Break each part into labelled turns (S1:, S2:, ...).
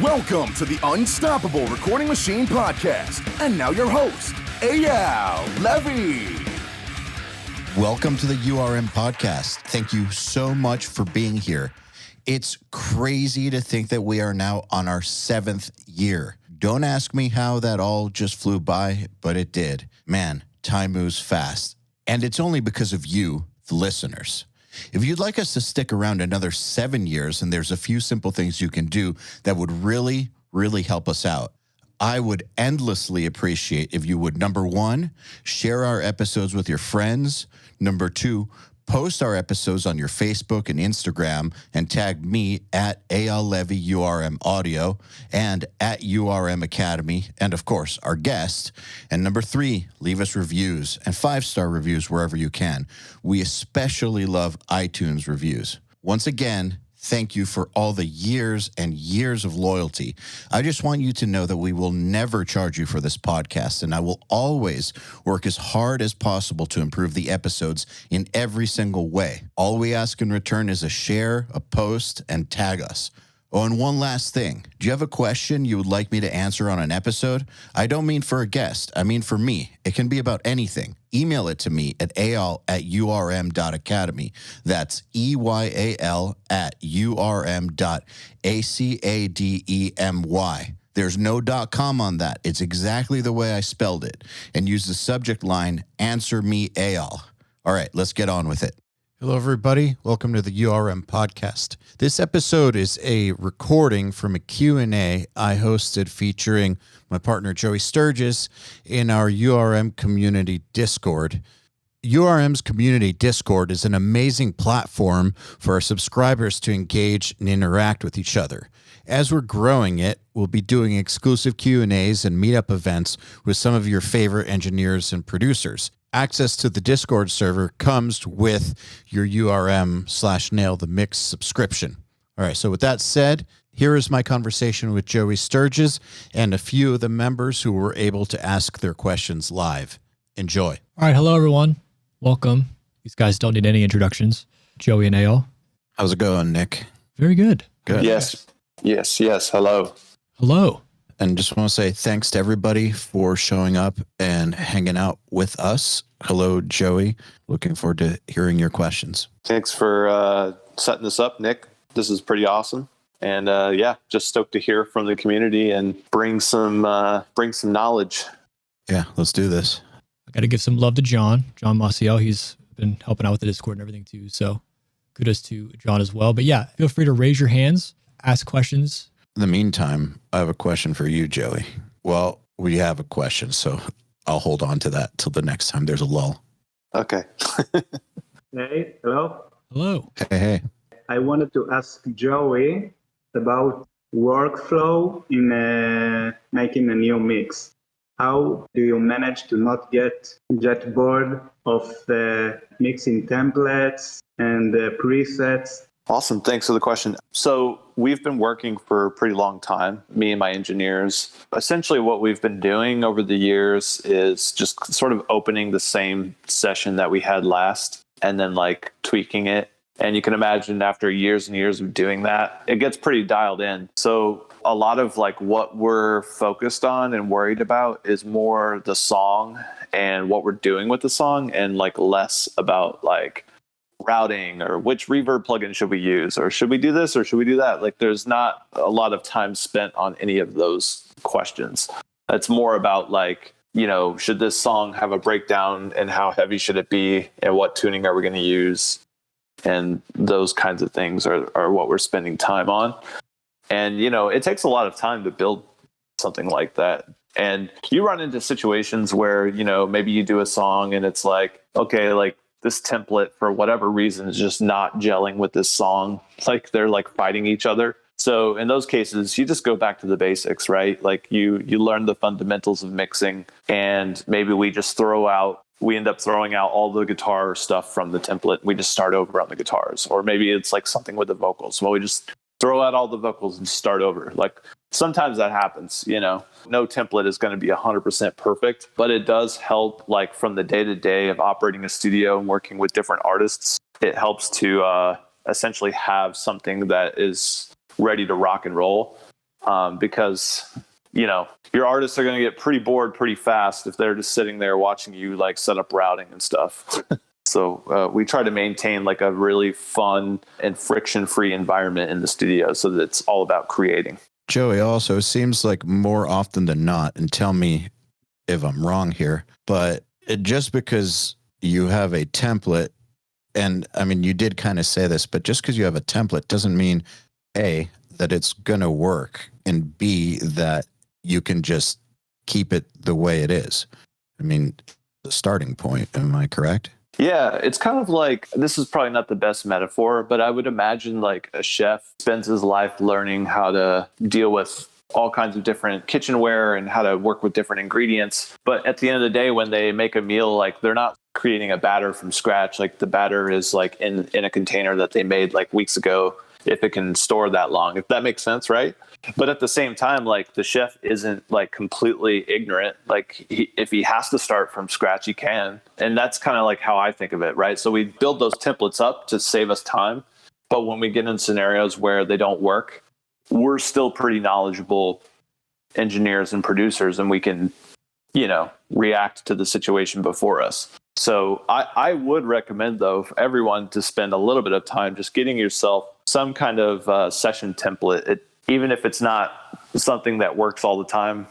S1: Welcome to the Unstoppable Recording Machine Podcast. And now your host, Eyal, Levi.
S2: Welcome to the URM Podcast. Thank you so much for being here. It's crazy to think that we are now on our 7th year. Don't ask me how that all just flew by, but it did. Man, time moves fast. And it's only because of you, the listeners. If you'd like us to stick around another 7 years, and there's a few simple things you can do that would really help us out. I would endlessly appreciate if you would, number 1, share our episodes with your friends. Number 2, post our episodes on your Facebook and Instagram and tag me at Eyal Levi URM Audio and at URM Academy, and of course, our guest. And number 3, leave us reviews and 5-star reviews wherever you can. We especially love iTunes reviews. Once again, thank you for all the years and years of loyalty. I just want you to know that we will never charge you for this podcast, and I will always work as hard as possible to improve the episodes in every single way. All we ask in return is a share, a post, and tag us. Oh, and one last thing. Do you have a question you would like me to answer on an episode? I don't mean for a guest. I mean for me. It can be about anything. Email it to me at eyal@urm.academy. That's EYAL@urm.academy. There's no .com on that. It's exactly the way I spelled it. And use the subject line, Answer Me Eyal. All right, let's get on with it. Hello, everybody. Welcome to the URM Podcast. This episode is a recording from a Q&A I hosted featuring my partner, Joey Sturgis, in our URM Community Discord. URM's Community Discord is an amazing platform for our subscribers to engage and interact with each other. As we're growing it, we'll be doing exclusive Q&As and meetup events with some of your favorite engineers and producers. Access to the Discord server comes with your URM/Nail the Mix subscription. All right, so with that said, here is my conversation with Joey Sturgis and a few of the members who were able to ask their questions live. Enjoy.
S3: All right, hello, everyone. Welcome. These guys don't need any introductions. Joey and Eyal.
S2: How's it going, Nick?
S3: Very good.
S2: Good.
S4: Yes. Hello.
S3: Hello.
S2: And just want to say thanks to everybody for showing up and hanging out with us. Hello, Joey. Looking forward to hearing your questions.
S4: Thanks for setting this up, Nick. This is pretty awesome. And just stoked to hear from the community and bring some knowledge.
S2: Yeah, let's do this.
S3: I got to give some love to John Maciel. He's been helping out with the Discord and everything too. So kudos to John as well. But yeah, feel free to raise your hands, ask questions.
S2: In the meantime, I have a question for you, Joey. Well, we have a question, so I'll hold on to that till the next time there's a lull.
S4: Okay.
S5: Hey, hello.
S3: Hello.
S2: Hey.
S5: I wanted to ask Joey about workflow in making a new mix. How do you manage to not get bored of mixing templates and presets?
S4: Awesome. Thanks for the question. So we've been working for a pretty long time, me and my engineers. Essentially what we've been doing over the years is just sort of opening the same session that we had last and then like tweaking it. And you can imagine after years and years of doing that, it gets pretty dialed in. So a lot of like what we're focused on and worried about is more the song and what we're doing with the song and like less about like routing or which reverb plugin should we use or should we do this or should we do that? Like there's not a lot of time spent on any of those questions. It's more about like, you know, should this song have a breakdown and how heavy should it be and what tuning are we going to use? And those kinds of things are what we're spending time on. And, you know, it takes a lot of time to build something like that. And you run into situations where, you know, maybe you do a song and it's like, okay, like this template for whatever reason is just not gelling with this song. Like they're like fighting each other. So in those cases, you just go back to the basics, right? Like you learn the fundamentals of mixing and maybe we end up throwing out all the guitar stuff from the template. We just start over on the guitars. Or maybe it's like something with the vocals. Well, we just throw out all the vocals and start over. Like sometimes that happens, you know. No template is going to be 100% perfect, but it does help like from the day-to-day of operating a studio and working with different artists. It helps to essentially have something that is ready to rock and roll. because, you know, your artists are going to get pretty bored pretty fast if they're just sitting there watching you like set up routing and stuff. So we try to maintain like a really fun and friction-free environment in the studio so that it's all about creating.
S2: Joey, also seems like more often than not, and tell me if I'm wrong here, but just because you have a template, and I mean, you did kind of say this, but just because you have a template doesn't mean A, that it's going to work, and B, that you can just keep it the way it is. I mean, the starting point, am I correct?
S4: Yeah, it's kind of like, this is probably not the best metaphor, but I would imagine like a chef spends his life learning how to deal with all kinds of different kitchenware and how to work with different ingredients. But at the end of the day, when they make a meal, like they're not creating a batter from scratch. Like the batter is like in a container that they made like weeks ago, if it can store that long, if that makes sense, right? But at the same time, like the chef isn't like completely ignorant. Like if he has to start from scratch, he can. And that's kind of like how I think of it, right? So we build those templates up to save us time. But when we get in scenarios where they don't work, we're still pretty knowledgeable engineers and producers, and we can, you know, react to the situation before us. So I would recommend, though, for everyone to spend a little bit of time just getting yourself some kind of session template. Even if it's not something that works all the time,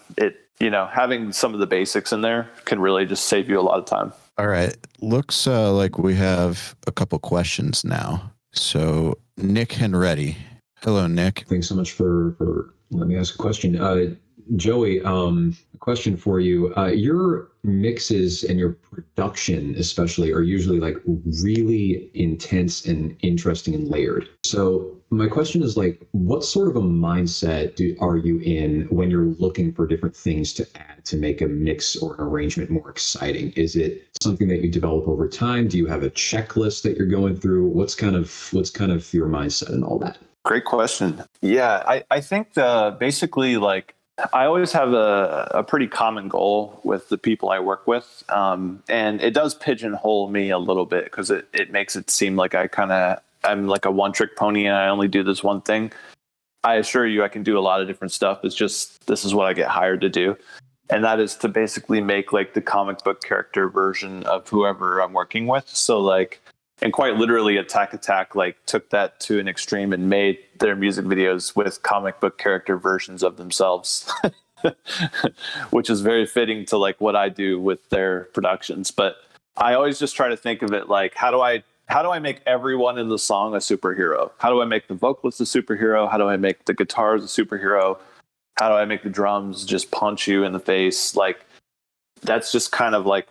S4: having some of the basics in there can really just save you a lot of time.
S2: All right. Looks like we have a couple questions now. So Nick Henretti. Hello, Nick.
S6: Thanks so much for letting me ask a question. Joey, a question for you. Your mixes and your production especially are usually like really intense and interesting and layered. So my question is like, what sort of a mindset are you in when you're looking for different things to add to make a mix or an arrangement more exciting? Is it something that you develop over time? Do you have a checklist that you're going through? What's kind of your mindset and all that?
S4: Great question. Yeah, I think basically like I always have a pretty common goal with the people I work with. And it does pigeonhole me a little bit because it makes it seem like I'm like a one-trick pony and I only do this one thing. I assure you I can do a lot of different stuff. It's just this is what I get hired to do. And that is to basically make like the comic book character version of whoever I'm working with. So like, and quite literally Attack like took that to an extreme and made their music videos with comic book character versions of themselves, which is very fitting to like what I do with their productions. But I always just try to think of it like, how do I make everyone in the song a superhero? How do I make the vocalist a superhero? How do I make the guitars a superhero? How do I make the drums just punch you in the face? Like, that's just kind of like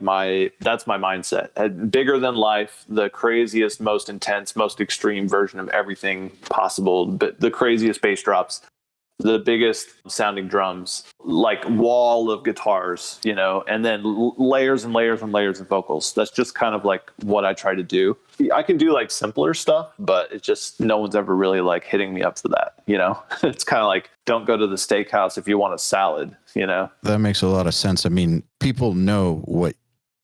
S4: that's my mindset. Bigger than life, the craziest, most intense, most extreme version of everything possible. But the craziest bass drops, the biggest sounding drums, like wall of guitars, and then layers and layers and layers of vocals. That's just kind of like what I try to do. I can do like simpler stuff, but it's just no one's ever really like hitting me up for that. It's kind of like, don't go to the steakhouse if you want a salad, That
S2: makes a lot of sense. I mean, people know what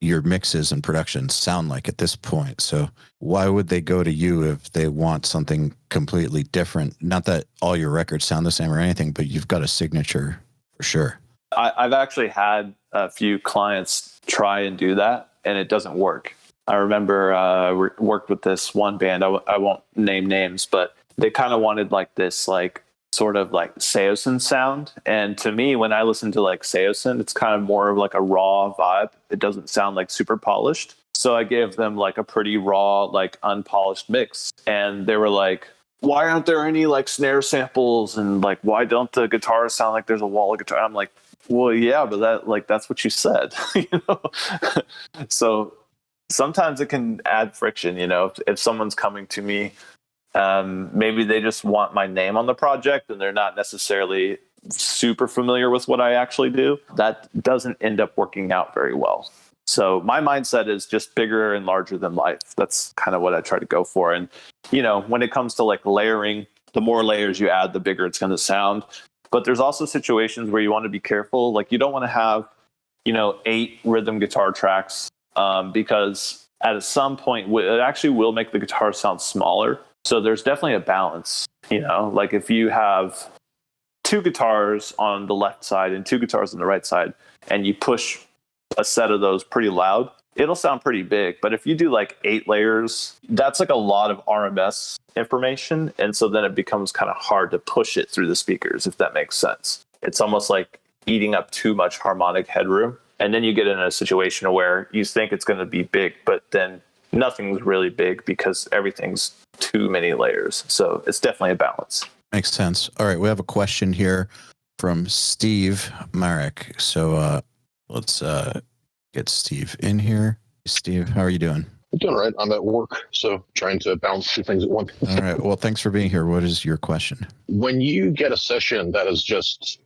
S2: your mixes and productions sound like at this point. So why would they go to you if they want something completely different? Not that all your records sound the same or anything, but you've got a signature for sure.
S4: I've actually had a few clients try and do that, and it doesn't work. I remember worked with this one band. I won't name names, but they kind of wanted like this, like sort of like Seosin sound. And to me, when I listen to like Seosin, it's kind of more of like a raw vibe. It doesn't sound like super polished. So I gave them like a pretty raw, like unpolished mix. And they were like, why aren't there any like snare samples? And like, why don't the guitars sound like there's a wall of guitar? I'm like, well, yeah, but that's what you said, So sometimes it can add friction, if someone's coming to me, maybe they just want my name on the project and they're not necessarily super familiar with what I actually do. That doesn't end up working out very well. So my mindset is just bigger and larger than life. That's kind of what I try to go for. And, when it comes to like layering, the more layers you add, the bigger it's going to sound. But there's also situations where you want to be careful. Like you don't want to have, 8 rhythm guitar tracks because at some point it actually will make the guitar sound smaller. So there's definitely a balance, like if you have two guitars on the left side and two guitars on the right side, and you push a set of those pretty loud, it'll sound pretty big. But if you do like 8 layers, that's like a lot of RMS information. And so then it becomes kind of hard to push it through the speakers, if that makes sense. It's almost like eating up too much harmonic headroom. And then you get in a situation where you think it's going to be big, but then nothing's really big because everything's too many layers. So it's definitely a balance.
S2: Makes sense. All right. We have a question here from Steve Marek. So let's get Steve in here. Steve, how are you doing?
S7: I'm doing all right. I'm at work, so trying to balance two things at once.
S2: All right. Well, thanks for being here. What is your question?
S7: When you get a session that is just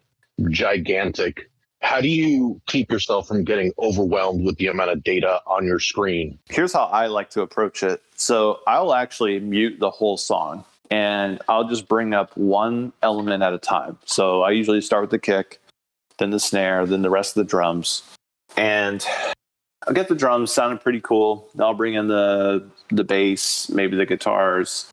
S7: gigantic, how do you keep yourself from getting overwhelmed with the amount of data on your screen?
S4: Here's how I like to approach it. So I'll actually mute the whole song, and I'll just bring up one element at a time. So I usually start with the kick, then the snare, then the rest of the drums. And I'll get the drums sounding pretty cool. I'll bring in the bass, maybe the guitars.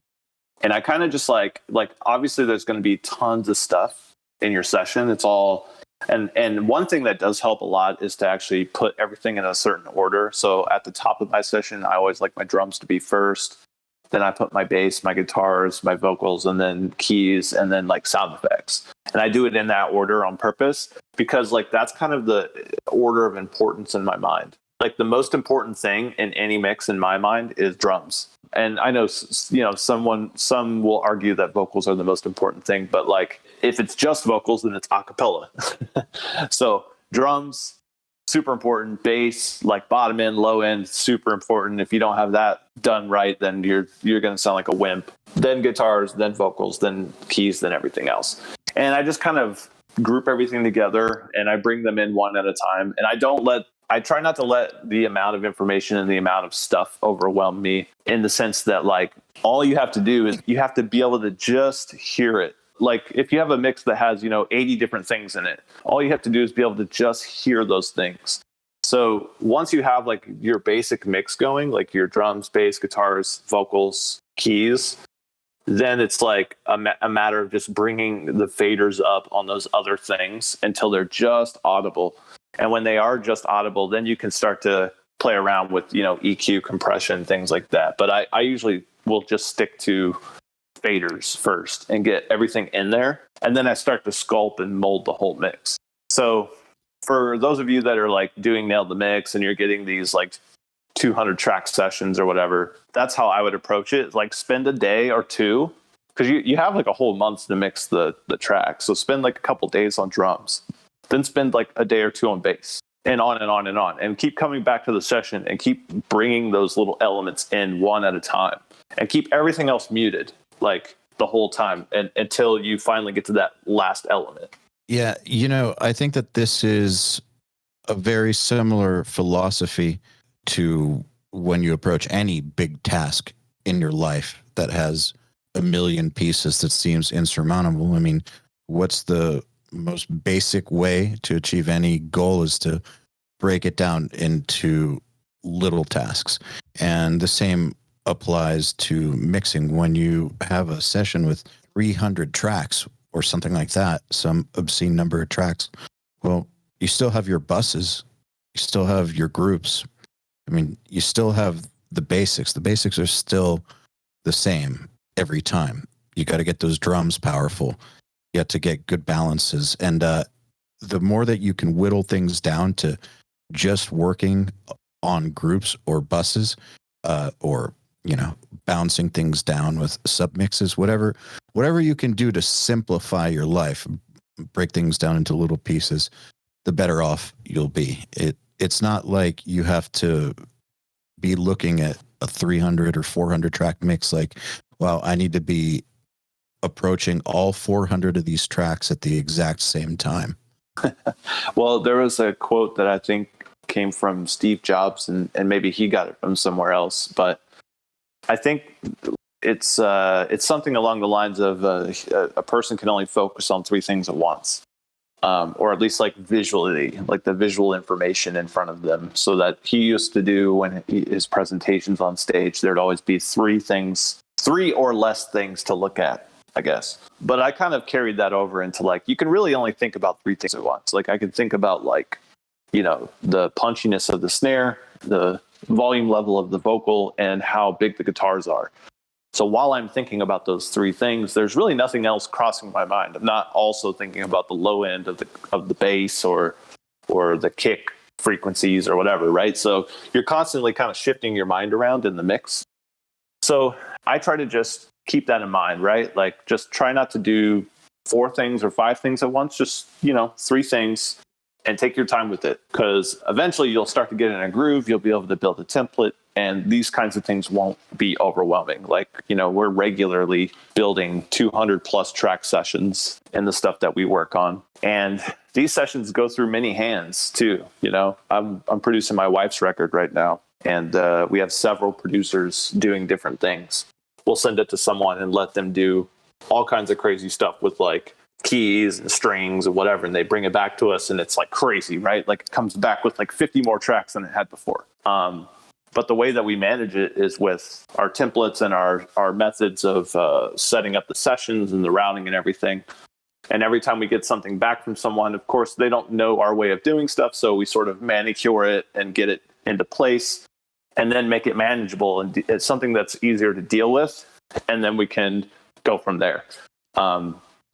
S4: And I kind of just like obviously there's going to be tons of stuff in your session. It's all, and one thing that does help a lot is to actually put everything in a certain order. So at the top of my session, I always like my drums to be first. Then I put my bass, my guitars, my vocals, and then keys, and then like sound effects. And I do it in that order on purpose because like that's kind of the order of importance in my mind. Like the most important thing in any mix in my mind is drums. And I know, some will argue that vocals are the most important thing, but like if it's just vocals, then it's a cappella. So drums, super important. Bass, like bottom end, low end, super important. If you don't have that done right, then you're going to sound like a wimp. Then guitars, then vocals, then keys, then everything else. And I just kind of group everything together and I bring them in one at a time. And I try not to let the amount of information and the amount of stuff overwhelm me, in the sense that like all you have to do is you have to be able to just hear it. Like if you have a mix that has, 80 different things in it, all you have to do is be able to just hear those things. So once you have like your basic mix going, like your drums, bass, guitars, vocals, keys, then it's like a matter of just bringing the faders up on those other things until they're just audible. And when they are just audible, then you can start to play around with, EQ, compression, things like that. But I usually will just stick to faders first and get everything in there. And then I start to sculpt and mold the whole mix. So for those of you that are like doing Nail the Mix and you're getting these like 200 track sessions or whatever, that's how I would approach it. Like spend a day or two, because you have like a whole month to mix the track. So spend like a couple days on drums, then spend like a day or two on bass, and on and on and on, and keep coming back to the session and keep bringing those little elements in one at a time, and keep everything else muted like the whole time and until you finally get to that last element.
S2: Yeah. I think that this is a very similar philosophy to when you approach any big task in your life that has a million pieces that seems insurmountable. I mean, what's the most basic way to achieve any goal is to break it down into little tasks. And the same applies to mixing. When you have a session with 300 tracks or something like that, some obscene number of tracks, well, you still have your buses, you still have your groups. I mean, you still have the basics. The basics are still the same every time. You got to get those drums powerful. You have to get good balances. And the more that you can whittle things down to just working on groups or buses, or, bouncing things down with submixes, whatever you can do to simplify your life, break things down into little pieces, the better off you'll be. It's not like you have to be looking at a 300 or 400 track mix like, well, I need to be approaching all 400 of these tracks at the exact same time.
S4: Well, there was a quote that I think came from Steve Jobs, and maybe he got it from somewhere else, but I think it's something along the lines of a person can only focus on 3 things at once. Or at least like visually, like the visual information in front of them. So that he used to do when his presentations on stage, there'd always be 3 or less things to look at I guess. But I kind of carried that over into like, you can really only think about 3 things at once. Like I could think about like, you know, the punchiness of the snare, the volume level of the vocal, and how big the guitars are. So while I'm thinking about those 3 things, there's really nothing else crossing my mind. I'm not also thinking about the low end of the bass or the kick frequencies or whatever, right? So you're constantly kind of shifting your mind around in the mix. So I try to just keep that in mind, right? Like just try not to do 4 things or 5 things at once, just, you know, 3 things, and take your time with it, because eventually you'll start to get in a groove. You'll be able to build a template, and these kinds of things won't be overwhelming. Like, you know, we're regularly building 200 plus track sessions in the stuff that we work on. And these sessions go through many hands too. You know, I'm producing my wife's record right now, and we have several producers doing different things. We'll send it to someone and let them do all kinds of crazy stuff with like keys and strings and whatever, and they bring it back to us, and it's like crazy, right? Like it comes back with like 50 more tracks than it had before. But the way that we manage it is with our templates and our methods of setting up the sessions and the routing and everything. And every time we get something back from someone, of course, they don't know our way of doing stuff, so we sort of manicure it and get it into place, and then make it manageable, and it's something that's easier to deal with, and then we can go from there.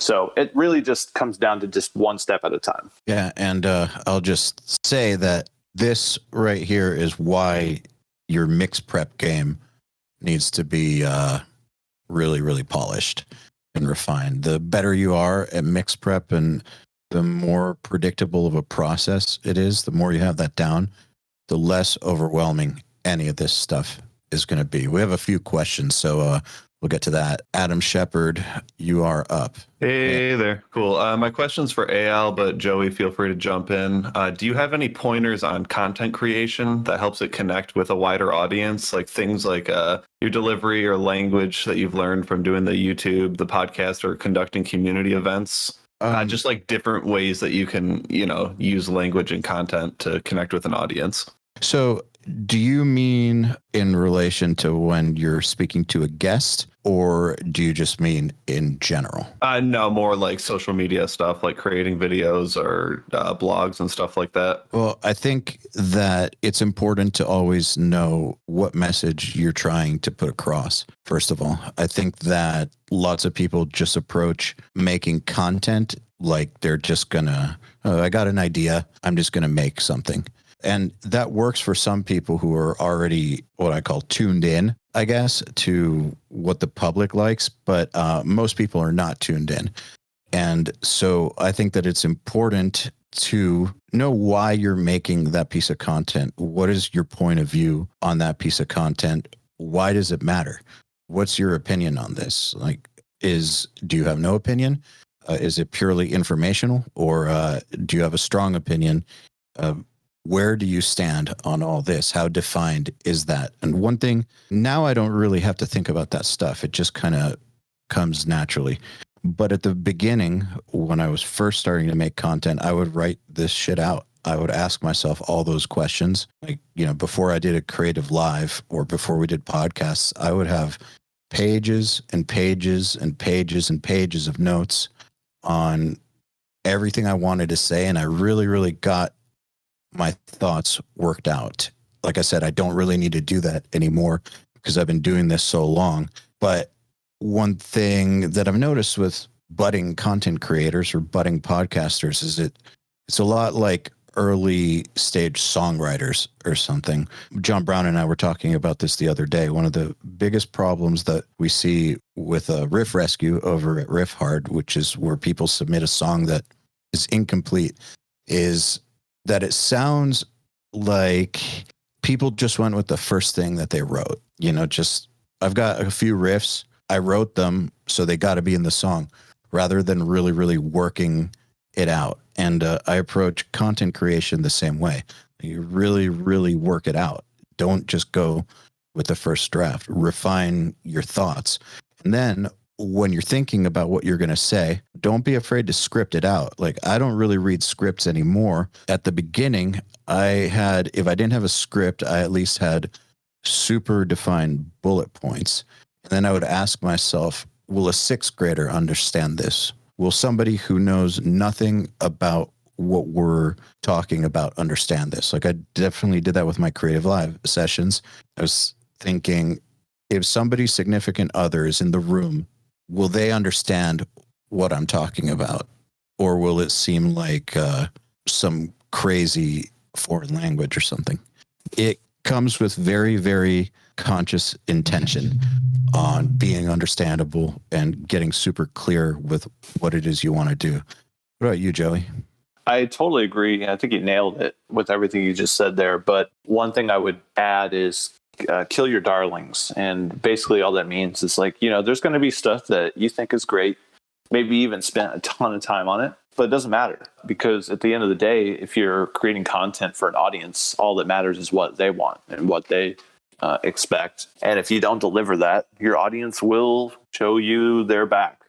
S4: So it really just comes down to just one step at a time.
S2: Yeah, and I'll just say that this right here is why your mix prep game needs to be really, really polished and refined. The better you are at mix prep and the more predictable of a process it is, the more you have that down, the less overwhelming any of this stuff is going to be. We have a few questions, so we'll get to that. Adam Shepard, you are up.
S8: Hey there. Cool. My question's for Eyal, but Joey, feel free to jump in. Do you have any pointers on content creation that helps it connect with a wider audience? Like things like your delivery or language that you've learned from doing the YouTube, the podcast, or conducting community events? Just like different ways that you can, you know, use language and content to connect with an audience.
S2: So do you mean in relation to when you're speaking to a guest, or do you just mean in general?
S8: No, more like social media stuff, like creating videos or blogs and stuff like that.
S2: Well, I think that it's important to always know what message you're trying to put across. First of all, I think that lots of people just approach making content like they're just gonna, oh, I got an idea, I'm just gonna make something. And that works for some people who are already what I call tuned in, I guess, to what the public likes. But most people are not tuned in. And so I think that it's important to know why you're making that piece of content. What is your point of view on that piece of content? Why does it matter? What's your opinion on this? Like, do you have no opinion? Is it purely informational? Or do you have a strong opinion? Where do you stand on all this? How defined is that? And one thing, now I don't really have to think about that stuff. It just kind of comes naturally. But at the beginning, when I was first starting to make content, I would write this shit out. I would ask myself all those questions. Like, you know, before I did a creative live or before we did podcasts, I would have pages and pages and pages and pages of notes on everything I wanted to say. And I really, really got my thoughts worked out. Like I said, I don't really need to do that anymore because I've been doing this so long. But one thing that I've noticed with budding content creators or budding podcasters is it's a lot like early stage songwriters or something. John Brown and I were talking about this the other day. One of the biggest problems that we see with a Riff Rescue over at Riff Hard, which is where people submit a song that is incomplete, is that it sounds like people just went with the first thing that they wrote. You know, just, I've got a few riffs, I wrote them, so they got to be in the song, rather than really, really working it out. And I approach content creation the same way. You really, really work it out. Don't just go with the first draft. Refine your thoughts. And then when you're thinking about what you're going to say, don't be afraid to script it out. Like, I don't really read scripts anymore. At the beginning, if I didn't have a script, I at least had super defined bullet points. And then I would ask myself, will a sixth grader understand this? Will somebody who knows nothing about what we're talking about understand this? Like, I definitely did that with my Creative Live sessions. I was thinking, if somebody's significant other is in the room, will they understand what I'm talking about? Or will it seem like some crazy foreign language or something? It comes with very, very conscious intention on being understandable and getting super clear with what it is you want to do. What about you, Joey?
S4: I totally agree. I think you nailed it with everything you just said there. But one thing I would add is kill your darlings. And basically all that means is like, there's going to be stuff that you think is great, maybe even spent a ton of time on it, but it doesn't matter, because at the end of the day, if you're creating content for an audience, all that matters is what they want and what they expect. And if you don't deliver that, your audience will show you their back.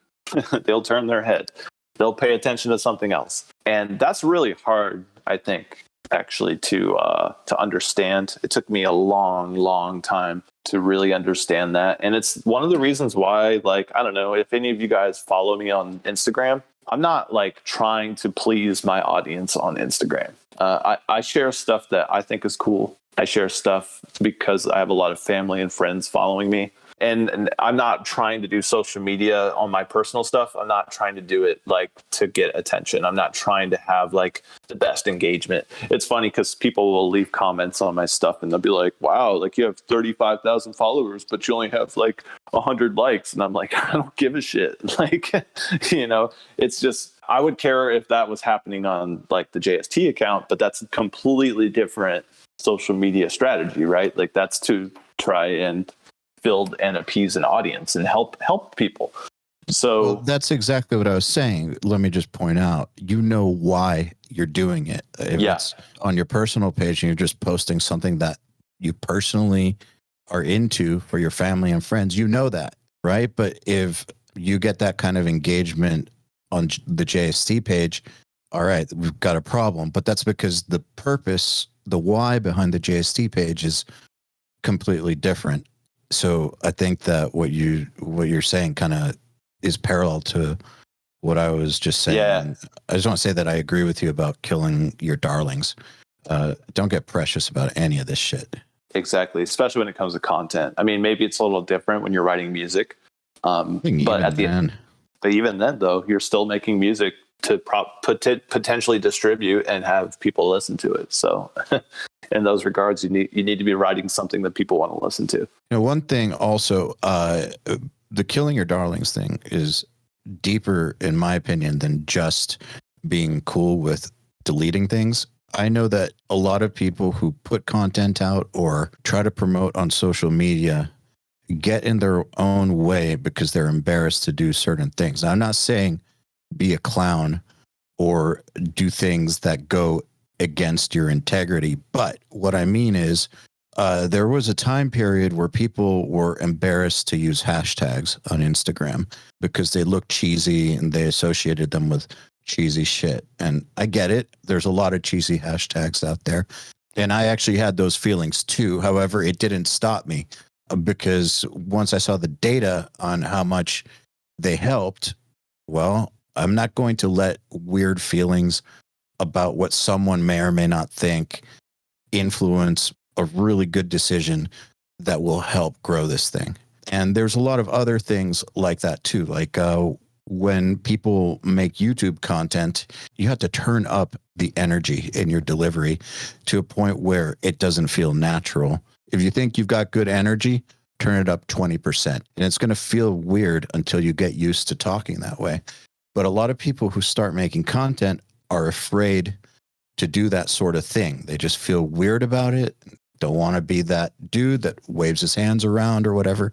S4: They'll turn their head. They'll pay attention to something else. And that's really hard, I think, actually, to understand. It took me a long, long time to really understand that. And it's one of the reasons why, like, I don't know if any of you guys follow me on Instagram. I'm not like trying to please my audience on Instagram. I share stuff that I think is cool. I share stuff because I have a lot of family and friends following me. And I'm not trying to do social media on my personal stuff. I'm not trying to do it like to get attention. I'm not trying to have like the best engagement. It's funny because people will leave comments on my stuff and they'll be like, wow, like you have 35,000 followers, but you only have like 100 likes. And I'm like, I don't give a shit. Like, it's just, I would care if that was happening on like the JST account, but that's a completely different social media strategy, right? Like that's to try and build and appease an audience and help people. So
S2: that's exactly what I was saying. Let me just point out, why you're doing it. If it's on your personal page and you're just posting something that you personally are into for your family and friends, that, right? But if you get that kind of engagement on the JST page, all right, we've got a problem. But that's because the purpose, the why behind the JST page is completely different. So I think that what you're saying kind of is parallel to what I was just saying.
S4: Yeah.
S2: I just want to say that I agree with you about killing your darlings. Don't get precious about any of this shit.
S4: Exactly, especially when it comes to content. I mean, maybe it's a little different when you're writing music, but at the end, but even then, though, you're still making music to potentially distribute and have people listen to it. So in those regards, you need to be writing something that people want to listen to.
S2: One thing also, the killing your darlings thing is deeper, in my opinion, than just being cool with deleting things. I know that a lot of people who put content out or try to promote on social media get in their own way because they're embarrassed to do certain things. Now, I'm not saying be a clown or do things that go against your integrity. But what I mean is there was a time period where people were embarrassed to use hashtags on Instagram because they looked cheesy and they associated them with cheesy shit. And I get it. There's a lot of cheesy hashtags out there. And I actually had those feelings too. However, it didn't stop me because once I saw the data on how much they helped, well, I'm not going to let weird feelings about what someone may or may not think influence a really good decision that will help grow this thing. And there's a lot of other things like that too. Like when people make YouTube content, you have to turn up the energy in your delivery to a point where it doesn't feel natural. If you think you've got good energy, turn it up 20%. And it's going to feel weird until you get used to talking that way. But a lot of people who start making content are afraid to do that sort of thing. They just feel weird about it, don't want to be that dude that waves his hands around or whatever,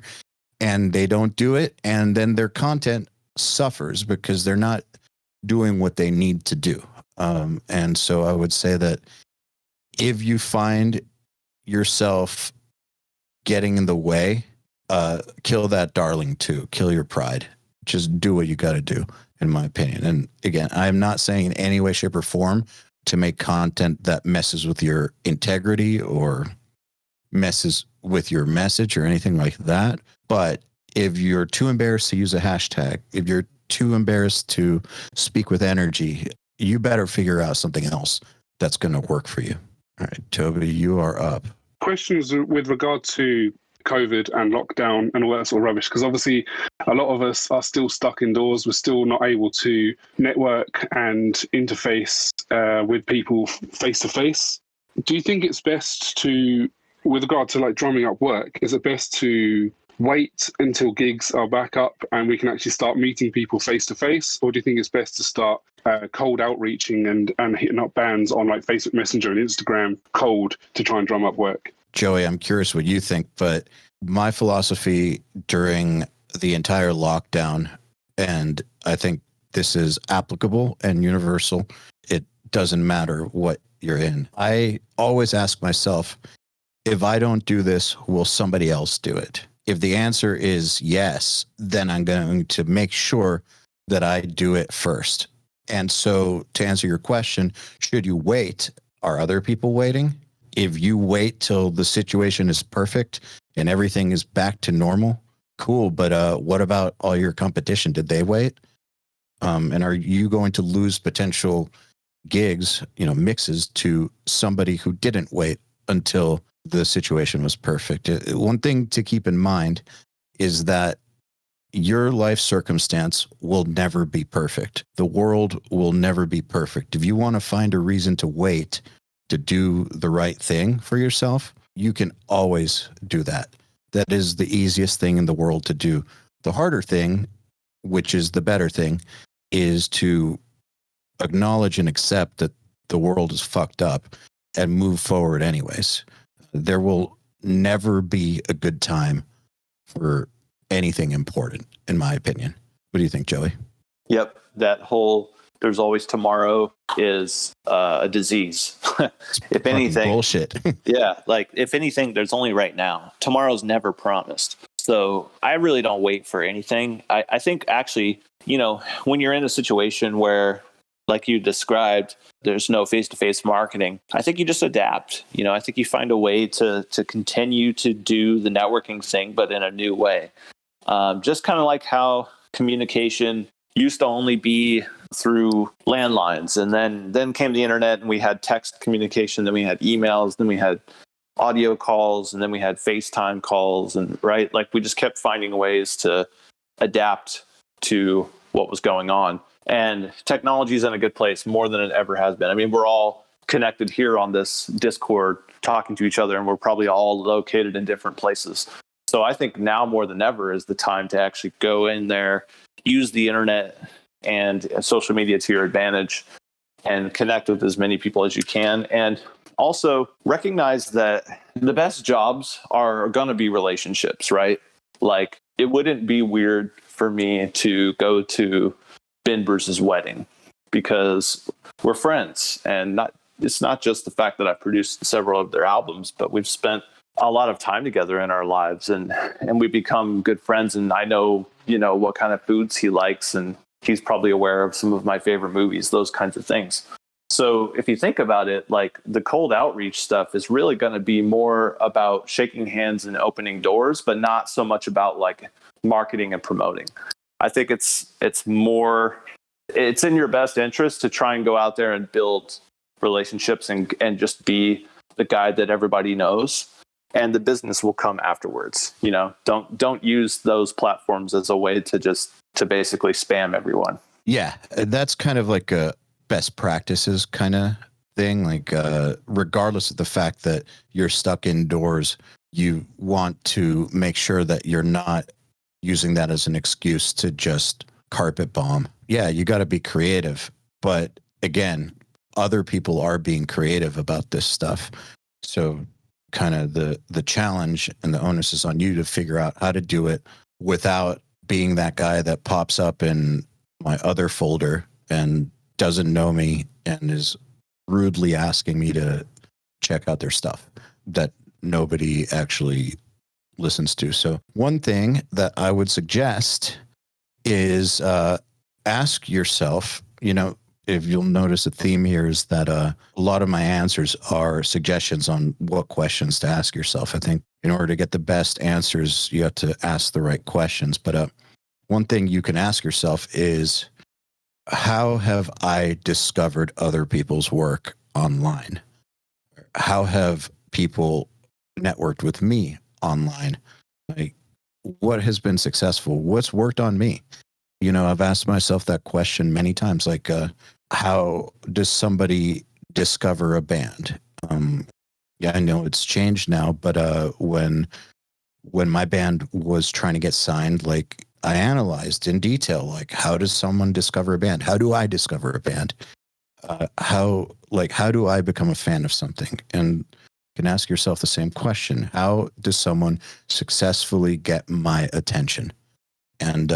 S2: and they don't do it. And then their content suffers because they're not doing what they need to do. And so I would say that if you find yourself getting in the way, kill that darling too. Kill your pride. Just do what you got to do, in my opinion. And again, I'm not saying in any way, shape, or form to make content that messes with your integrity or messes with your message or anything like that. But If you're too embarrassed to use a hashtag, if you're too embarrassed to speak with energy, you better figure out something else that's going to work for you. All right, Toby, you are up.
S9: Questions with regard to COVID and lockdown and all that sort of rubbish, because obviously a lot of us are still stuck indoors. We're still not able to network and interface with people face to face. Do you think it's best to, with regard to like drumming up work, is it best to wait until gigs are back up and we can actually start meeting people face to face, or do you think it's best to start cold outreaching and hitting up bands on like Facebook Messenger and Instagram cold to try and drum up work?
S2: Joey, I'm curious what you think, but my philosophy during the entire lockdown, and I think this is applicable and universal, it doesn't matter what you're in. I always ask myself, if I don't do this, will somebody else do it? If the answer is yes, then I'm going to make sure that I do it first. And so to answer your question, should you wait? Are other people waiting? If you wait till the situation is perfect and everything is back to normal, cool. But what about all your competition? Did they wait? And are you going to lose potential gigs, mixes to somebody who didn't wait until the situation was perfect? One thing to keep in mind is that your life circumstance will never be perfect. The world will never be perfect. If you want to find a reason to wait to do the right thing for yourself, you can always do that. That is the easiest thing in the world to do. The harder thing, which is the better thing, is to acknowledge and accept that the world is fucked up and move forward anyways. There will never be a good time for anything important, in my opinion. What do you think, Joey?
S4: Yep. That whole there's always tomorrow is a disease. If anything,
S2: bullshit.
S4: Yeah. Like if anything, there's only right now. Tomorrow's never promised. So I really don't wait for anything. I think actually, when you're in a situation where, like you described, there's no face-to-face marketing, I think you just adapt. I think you find a way to continue to do the networking thing, but in a new way. Just kind of like how communication used to only be through landlines. And then came the internet and we had text communication, then we had emails, then we had audio calls, and then we had FaceTime calls. And right, like we just kept finding ways to adapt to what was going on. And technology is in a good place more than it ever has been. I mean, we're all connected here on this Discord talking to each other, and we're probably all located in different places. So I think now more than ever is the time to actually go in there, use the internet and social media to your advantage and connect with as many people as you can. And also recognize that the best jobs are going to be relationships, right? Like it wouldn't be weird for me to go to Ben Bruce's wedding because we're friends, and it's not just the fact that I've produced several of their albums, but we've spent a lot of time together in our lives, and we become good friends. And I know, what kind of foods he likes, and he's probably aware of some of my favorite movies, those kinds of things. So if you think about it, like the cold outreach stuff is really going to be more about shaking hands and opening doors, but not so much about like marketing and promoting. I think it's in your best interest to try and go out there and build relationships and just be the guy that everybody knows, and the business will come afterwards. Don't use those platforms as a way to basically spam everyone.
S2: Yeah, that's kind of like a best practices kind of thing. Like regardless of the fact that you're stuck indoors, you want to make sure that you're not using that as an excuse to just carpet bomb. Yeah, you got to be creative. But again, other people are being creative about this stuff. So kind of the challenge and the onus is on you to figure out how to do it without being that guy that pops up in my other folder and doesn't know me and is rudely asking me to check out their stuff that nobody actually listens to. So one thing that I would suggest is ask yourself, if you'll notice a theme here is that a lot of my answers are suggestions on what questions to ask yourself. I think in order to get the best answers, you have to ask the right questions. But one thing you can ask yourself is, how have I discovered other people's work online? How have people networked with me online? Like, what has been successful? What's worked on me? I've asked myself that question many times. Like, how does somebody discover a band? Yeah, I know it's changed now, but when my band was trying to get signed, like, I analyzed in detail, like, how does someone discover a band? How do I discover a band? How do I become a fan of something? And you can ask yourself the same question. How does someone successfully get my attention? And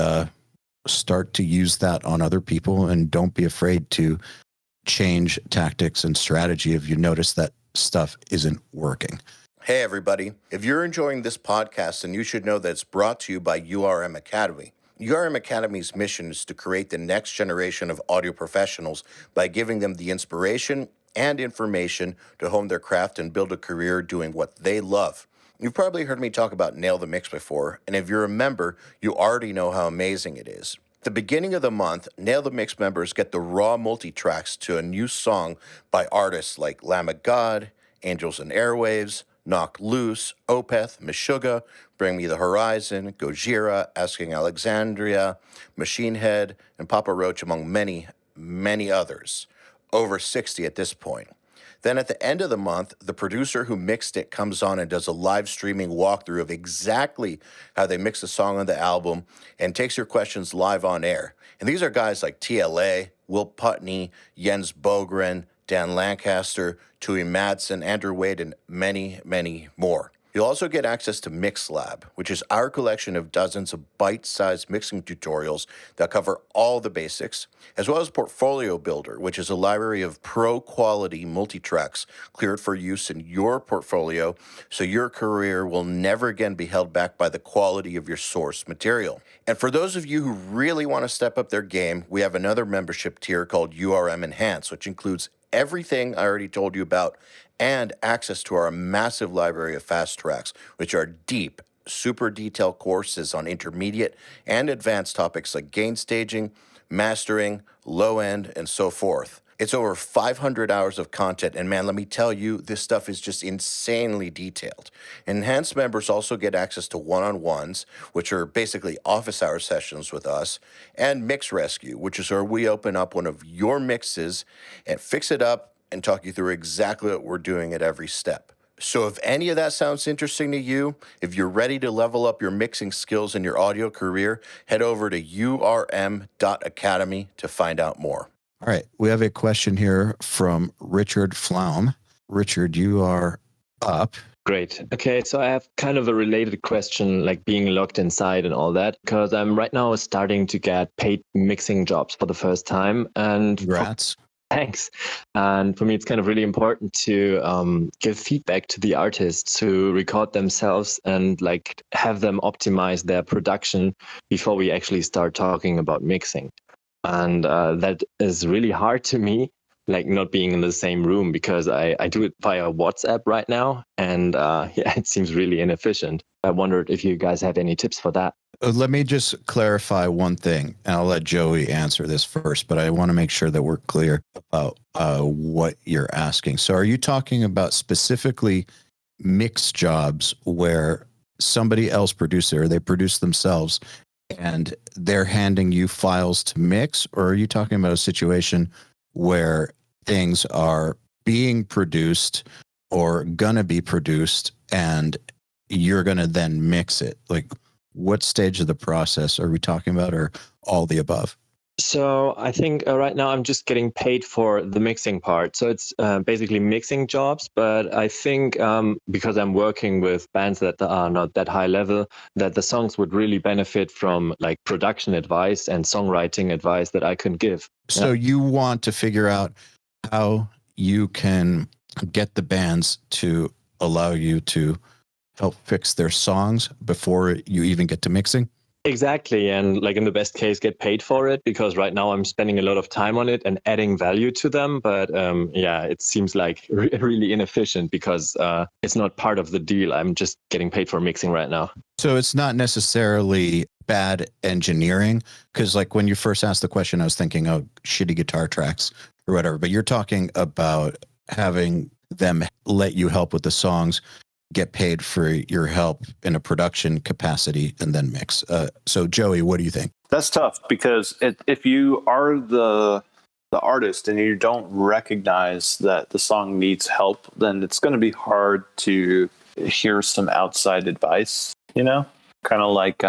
S2: start to use that on other people, and don't be afraid to change tactics and strategy if you notice that stuff isn't working. Hey, everybody. If you're enjoying this podcast, then you should know that it's brought to you by URM Academy. URM Academy's mission is to create the next generation of audio professionals by giving them the inspiration and information to hone their craft and build a career doing what they love. You've probably heard me talk about Nail the Mix before, and if you're a member, you already know how amazing it is. At the beginning of the month, Nail the Mix members get the raw multi-tracks to a new song by artists like Lamb of God, Angels and Airwaves, Knock Loose, Opeth, Meshuggah, Bring Me the Horizon, Gojira, Asking Alexandria, Machine Head, and Papa Roach, among many, many others. Over 60 at this point. Then at the end of the month, the producer who mixed it comes on and does a live streaming walkthrough of exactly how they mix the song on the album and takes your questions live on air. And these are guys like TLA, Will Putney, Jens Bogren, Dan Lancaster, Tui Madsen, Andrew Wade, and many, many more. You'll also get access to MixLab, which is our collection of dozens of bite-sized mixing tutorials that cover all the basics, as well as Portfolio Builder, which is a library of pro-quality multi-tracks cleared for use in your portfolio, so your career will never again be held back by the quality of your source material. And for those of you who really want to step up their game, we have another membership tier called URM Enhance, which includes everything I already told you about and access to our massive library of fast tracks, which are deep, super detailed courses on intermediate and advanced topics like gain staging, mastering, low end, and so forth. It's over 500 hours of content, and man, let me tell you, this stuff is just insanely detailed. Enhanced members also get access to one-on-ones, which are basically office hour sessions with us, and Mix Rescue, which is where we open up one of your mixes and fix it up and talk you through exactly what we're doing at every step. So if any of that sounds interesting to you, if you're ready to level up your mixing skills in your audio career, head over to urm.academy to find out more. All right, we have a question here from Richard Flaum. Richard, you are up.
S10: Great. Okay, so I have kind of a related question, like being locked inside and all that, because I'm right now starting to get paid mixing jobs for the first time. And
S2: Congrats.
S10: Thanks. And for me, it's kind of really important to give feedback to the artists who record themselves and like have them optimize their production before we actually start talking about mixing. And that is really hard to me, like not being in the same room, because I do it via WhatsApp right now. And yeah, it seems really inefficient. I wondered if you guys have any tips for that.
S2: Let me just clarify one thing, and I'll let Joey answer this first, but I want to make sure that we're clear about what you're asking. So are you talking about specifically mix jobs where somebody else produced it, or they produce themselves and they're handing you files to mix? Or are you talking about a situation where things are being produced or gonna be produced and you're gonna then mix it? Like, what stage of the process are we talking about, or all the above?
S10: So I think right now I'm just getting paid for the mixing part. So it's basically mixing jobs. But I think because I'm working with bands that are not that high level, that the songs would really benefit from like production advice and songwriting advice that I can give.
S2: So you want to figure out how you can get the bands to allow you to help fix their songs before you even get to mixing?
S10: Exactly. And like in the best case, get paid for it, because right now I'm spending a lot of time on it and adding value to them. But yeah, it seems like really inefficient because it's not part of the deal. I'm just getting paid for mixing right now.
S2: So it's not necessarily bad engineering, because like when you first asked the question, I was thinking, oh, shitty guitar tracks or whatever. But you're talking about having them let you help with the songs, get paid for your help in a production capacity, and then mix. So Joey, what do you think?
S4: That's tough because if you are the artist and you don't recognize that the song needs help, then it's going to be hard to hear some outside advice, kind of like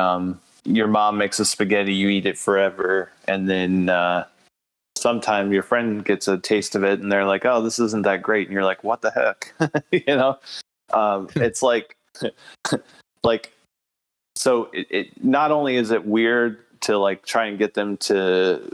S4: your mom makes a spaghetti, you eat it forever, and then sometime your friend gets a taste of it and they're like, oh, this isn't that great, and you're like, what the heck? It's like so it not only is it weird to like try and get them to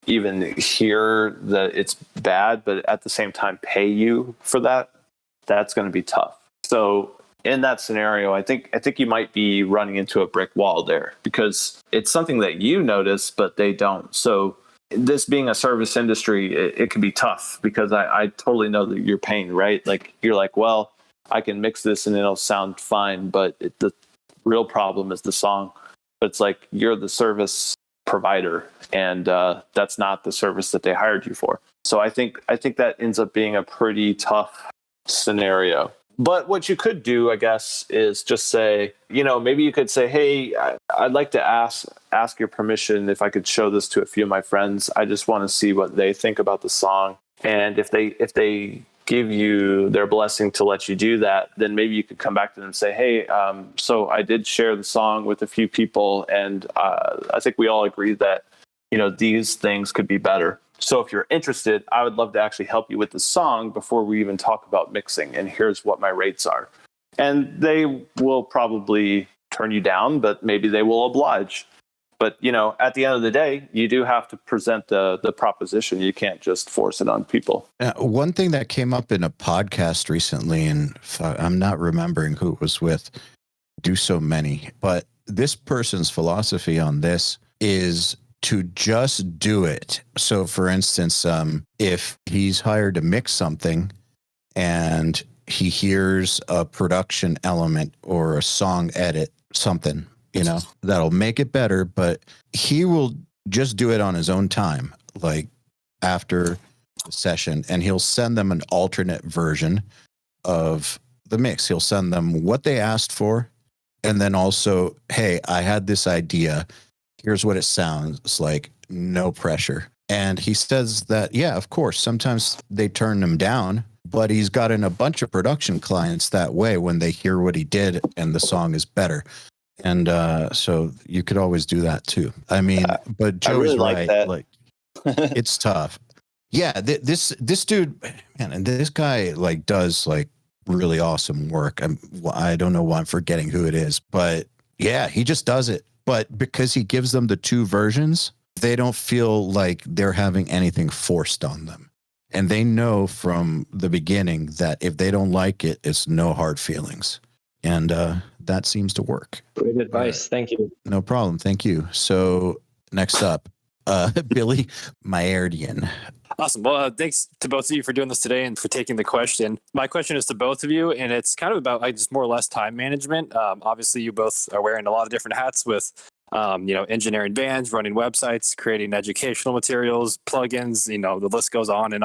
S4: even hear that it's bad, but at the same time pay you for that's going to be tough. So in that scenario, I think you might be running into a brick wall there, because it's something that you notice but they don't. So this being a service industry, it can be tough, because I totally know that you're paying, right? Like you're like, well, I can mix this and it'll sound fine, but the real problem is the song. But it's like you're the service provider, and that's not the service that they hired you for. So I think that ends up being a pretty tough scenario. But what you could do, I guess, is just say, maybe you could say, hey, I'd like to ask your permission if I could show this to a few of my friends. I just want to see what they think about the song. And if they give you their blessing to let you do that, then maybe you could come back to them and say, hey, so I did share the song with a few people, and I think we all agree that, these things could be better. So if you're interested, I would love to actually help you with the song before we even talk about mixing, and here's what my rates are. And they will probably turn you down, but maybe they will oblige. But, at the end of the day, you do have to present the proposition. You can't just force it on people.
S2: One thing that came up in a podcast recently, and I'm not remembering who it was with, do so many, but this person's philosophy on this is to just do it. So for instance, if he's hired to mix something and he hears a production element or a song edit, something, that'll make it better, but he will just do it on his own time, like after the session, and he'll send them an alternate version of the mix. He'll send them what they asked for, and then also, hey, I had this idea. Here's what it sounds like. No pressure. And he says that, yeah, of course, sometimes they turn him down, but he's gotten a bunch of production clients that way when they hear what he did and the song is better. And so you could always do that too. I mean, but Joe's
S4: really
S2: right.
S4: Like
S2: It's tough. Yeah, this dude, man, and this guy like does like really awesome work. I don't know why I'm forgetting who it is, but yeah, he just does it. But because he gives them the two versions, they don't feel like they're having anything forced on them. And they know from the beginning that if they don't like it, it's no hard feelings. And that seems to work.
S10: Great advice. Thank you.
S2: No problem. Thank you. So next up, Billy Maerdian.
S11: Awesome. Well, thanks to both of you for doing this today and for taking the question. My question is to both of you, and it's kind of about just more or less time management. Obviously, you both are wearing a lot of different hats with, engineering bands, running websites, creating educational materials, plugins, the list goes on. And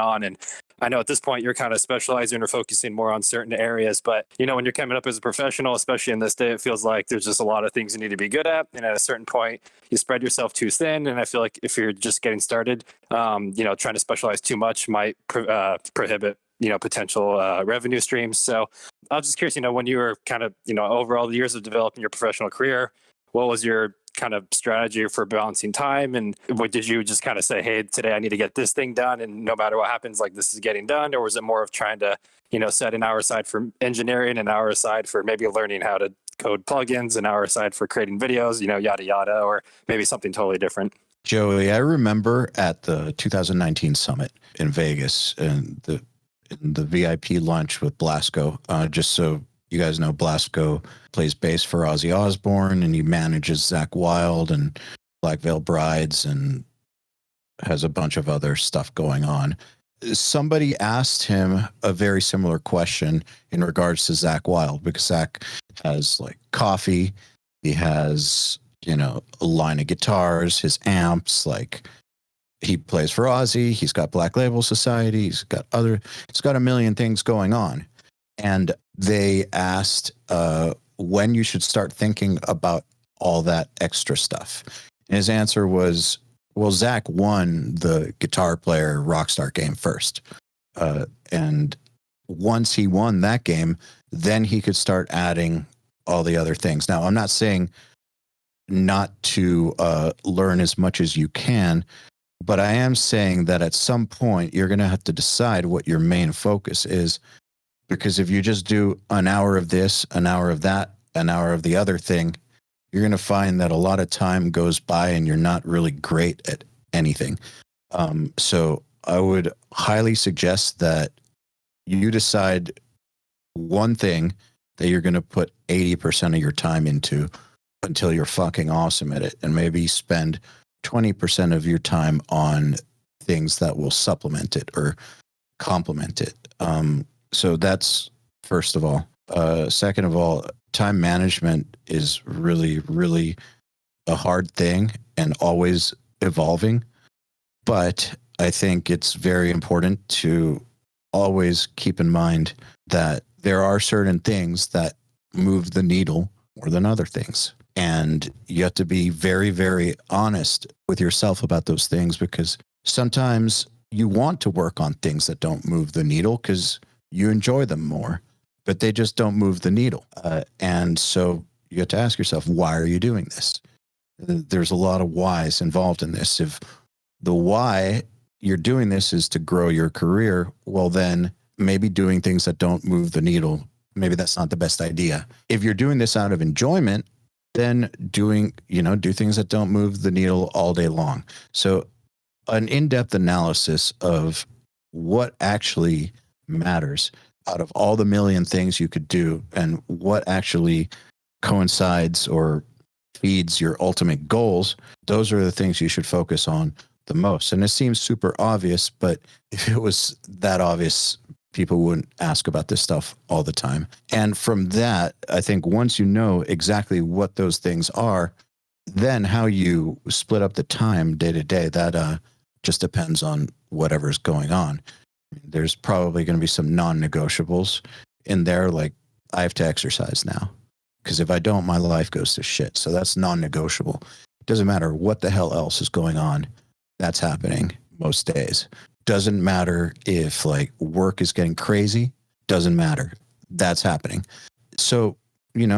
S11: I know at this point you're kind of specializing or focusing more on certain areas, but when you're coming up as a professional, especially in this day, it feels like there's just a lot of things you need to be good at. And at a certain point, you spread yourself too thin. And I feel like if you're just getting started, trying to specialize too much might prohibit, potential revenue streams. So I was just curious, when you were kind of, over all the years of developing your professional career, what was your kind of strategy for balancing time? And what did you just kind of say, hey, today I need to get this thing done, and no matter what happens, like this is getting done? Or was it more of trying to, set an hour aside for engineering, an hour aside for maybe learning how to code plugins, an hour aside for creating videos, yada, yada, or maybe something totally different?
S2: Joey, I remember at the 2019 summit in Vegas and the VIP lunch with Blasco, just so you guys know Blasco plays bass for Ozzy Osbourne, and he manages Zakk Wylde and Black Veil Brides and has a bunch of other stuff going on. Somebody asked him a very similar question in regards to Zakk Wylde, because Zakk has like Coffee, he has, you know, a line of guitars, his amps, like he plays for Ozzy, he's got Black Label Society, he's got a million things going on. And they asked when you should start thinking about all that extra stuff. And his answer was, well, Zakk won the guitar player rockstar game first. And once he won that game, then he could start adding all the other things. Now, I'm not saying not to learn as much as you can, but I am saying that at some point you're going to have to decide what your main focus is. Because if you just do an hour of this, an hour of that, an hour of the other thing, you're going to find that a lot of time goes by and you're not really great at anything. So I would highly suggest that you decide one thing that you're going to put 80% of your time into until you're fucking awesome at it. And maybe spend 20% of your time on things that will supplement it or complement it. So that's first of all. Second of all, time management is really, really a hard thing and always evolving. But I think it's very important to always keep in mind that there are certain things that move the needle more than other things. And you have to be very, very honest with yourself about those things, because sometimes you want to work on things that don't move the needle because you enjoy them more, but they just don't move the needle. And so you have to ask yourself, why are you doing this? There's a lot of whys involved in this. If the why you're doing this is to grow your career, well, then maybe doing things that don't move the needle, maybe that's not the best idea. If you're doing this out of enjoyment, then do things that don't move the needle all day long. So an in-depth analysis of what actually matters out of all the million things you could do and what actually coincides or feeds your ultimate goals, those are the things you should focus on the most. And it seems super obvious, but if it was that obvious, people wouldn't ask about this stuff all the time. And from that, I think once you know exactly what those things are, then how you split up the time day to day, that just depends on whatever's going on. There's probably going to be some non-negotiables in there, like I have to exercise now, because if I don't, my life goes to shit. So that's non-negotiable. It doesn't matter what the hell else is going on. That's happening most days. Doesn't matter if like work is getting crazy. Doesn't matter. That's happening. So,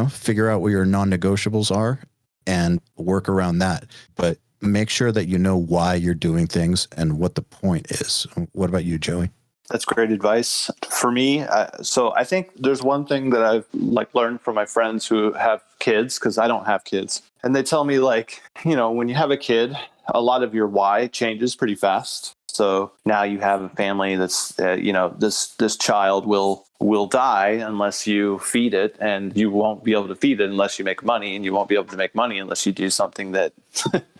S2: figure out what your non-negotiables are and work around that. But make sure that you know why you're doing things and what the point is. What about you, Joey?
S4: That's great advice for me. So I think there's one thing that I've learned from my friends who have kids, because I don't have kids. And they tell me when you have a kid, a lot of your why changes pretty fast. So now you have a family that's, this child will die unless you feed it, and you won't be able to feed it unless you make money, and you won't be able to make money unless you do something that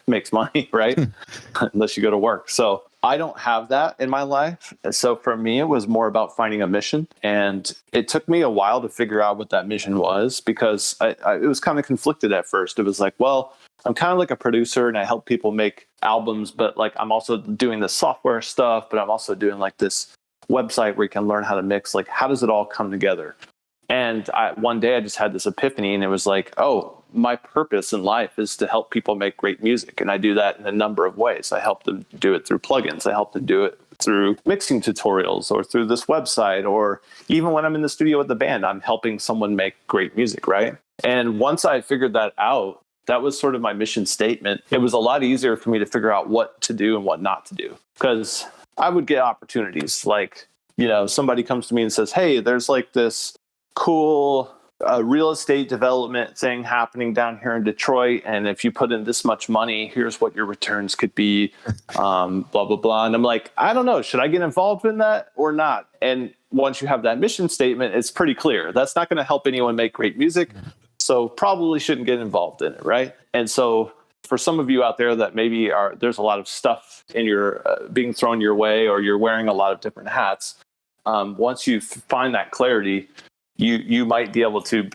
S4: makes money, right? Unless you go to work. So I don't have that in my life. So for me, it was more about finding a mission. And it took me a while to figure out what that mission was, because it was kind of conflicted at first. It was like, well, I'm kind of like a producer and I help people make albums, but I'm also doing the software stuff, but I'm also doing this website where you can learn how to mix. How does it all come together? And one day I just had this epiphany, and it was like, oh, my purpose in life is to help people make great music. And I do that in a number of ways. I help them do it through plugins. I help them do it through mixing tutorials, or through this website, or even when I'm in the studio with the band, I'm helping someone make great music, right? And once I figured that out, that was sort of my mission statement. It was a lot easier for me to figure out what to do and what not to do, because I would get opportunities. Somebody comes to me and says, hey, there's this cool real estate development thing happening down here in Detroit, and if you put in this much money, here's what your returns could be, blah blah blah. And I'm like, I don't know, should I get involved in that or not? And once you have that mission statement, it's pretty clear. That's not going to help anyone make great music. So probably shouldn't get involved in it, right? And so for some of you out there that maybe there's a lot of stuff in your being thrown your way, or you're wearing a lot of different hats. Once you find that clarity, you might be able to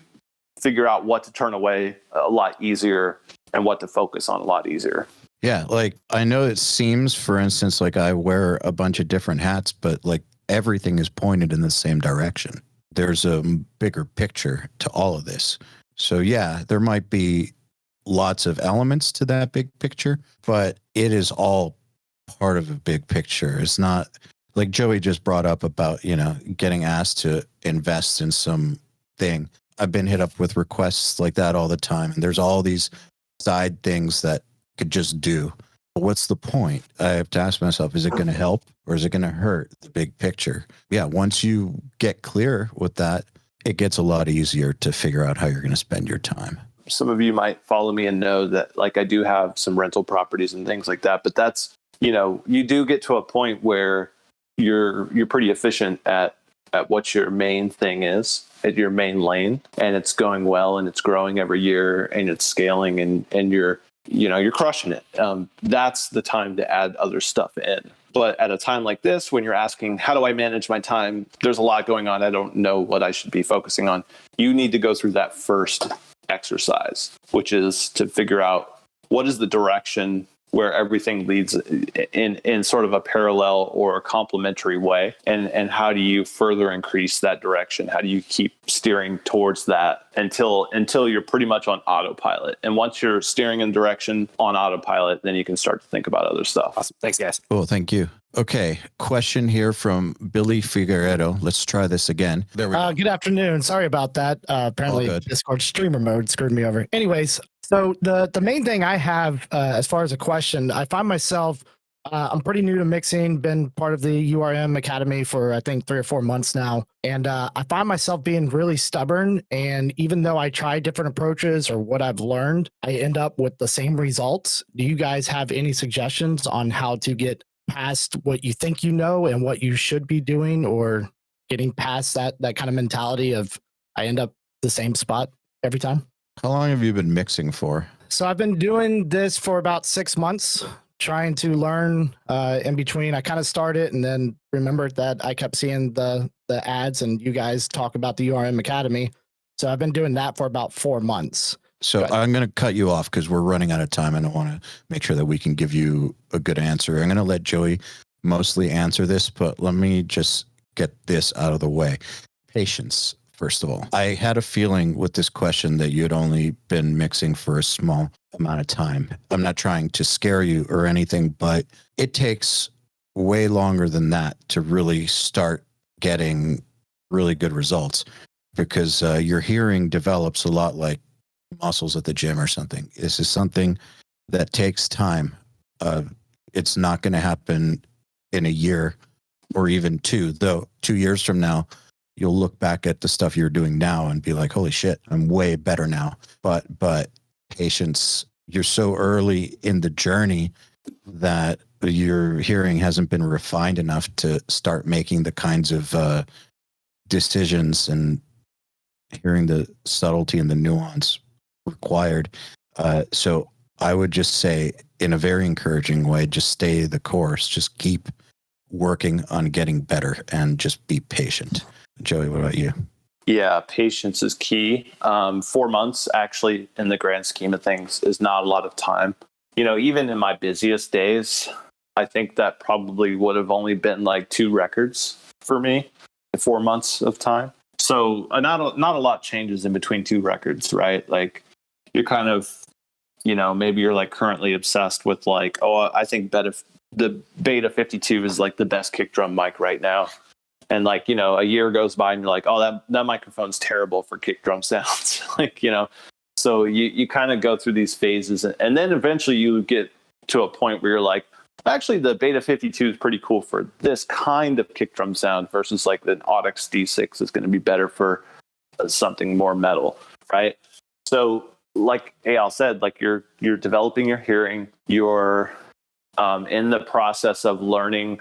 S4: figure out what to turn away a lot easier and what to focus on a lot easier.
S2: Yeah, like I know it seems, for instance, like I wear a bunch of different hats, but like everything is pointed in the same direction. There's a bigger picture to all of this. So yeah, there might be lots of elements to that big picture, but it is all part of a big picture. It's not like Joey just brought up about, getting asked to invest in some thing. I've been hit up with requests like that all the time. And there's all these side things that could just do. But what's the point? I have to ask myself, is it going to help or is it going to hurt the big picture? Yeah. Once you get clear with that, it gets a lot easier to figure out how you're going to spend your time.
S4: Some of you might follow me and know that like I do have some rental properties and things like that, but that's, you do get to a point where you're pretty efficient at what your main thing is, at your main lane, and it's going well and it's growing every year and it's scaling and you're crushing it. That's the time to add other stuff in. But at a time like this, when you're asking, how do I manage my time? There's a lot going on. I don't know what I should be focusing on. You need to go through that first exercise, which is to figure out what is the direction where everything leads in sort of a parallel or a complementary way. And how do you further increase that direction? How do you keep steering towards that until you're pretty much on autopilot? And once you're steering in direction on autopilot, then you can start to think about other stuff.
S11: Awesome. Thanks, guys.
S2: Cool. Thank you. Okay. Question here from Billy Figueredo. Let's try this again. There we go.
S12: Good afternoon. Sorry about that. Apparently Discord streamer mode screwed me over. Anyways, so the main thing I have as far as a question, I find myself, I'm pretty new to mixing, been part of the URM Academy for I think 3 or 4 months now. And I find myself being really stubborn. And even though I try different approaches or what I've learned, I end up with the same results. Do you guys have any suggestions on how to get past what you think you know and what you should be doing, or getting past that kind of mentality of I end up the same spot every time?
S2: How long have you been mixing for?
S12: So I've been doing this for about 6 months, trying to learn in between. I kind of started and then remembered that I kept seeing the ads and you guys talk about the URM Academy. So I've been doing that for about 4 months.
S2: So I'm going to cut you off because we're running out of time and I want to make sure that we can give you a good answer. I'm going to let Joey mostly answer this, but let me just get this out of the way. Patience, first of all. I had a feeling with this question that you had only been mixing for a small amount of time. I'm not trying to scare you or anything, but it takes way longer than that to really start getting really good results, because your hearing develops a lot like muscles at the gym or something. This is something that takes time. It's not going to happen in a year or even 2, though 2 years from now, you'll look back at the stuff you're doing now and be like, holy shit, I'm way better now. But patience, you're so early in the journey that your hearing hasn't been refined enough to start making the kinds of decisions and hearing the subtlety and the nuance required. So I would just say, in a very encouraging way, just stay the course, just keep working on getting better and just be patient. Joey, what about you?
S4: Yeah, patience is key. 4 months actually in the grand scheme of things is not a lot of time. Even in my busiest days, I think that probably would have only been like 2 records for me in 4 months of time. So not a lot changes in between 2 records, right? Like you're kind of, maybe you're like currently obsessed with like, oh, I think the Beta 52 is like the best kick drum mic right now. And like, a year goes by and you're like, oh, that microphone's terrible for kick drum sounds. So you kind of go through these phases and then eventually you get to a point where you're like, actually the Beta 52 is pretty cool for this kind of kick drum sound versus like the Audix D6 is going to be better for something more metal. Right. So like Eyal said, like you're developing your hearing, you're in the process of learning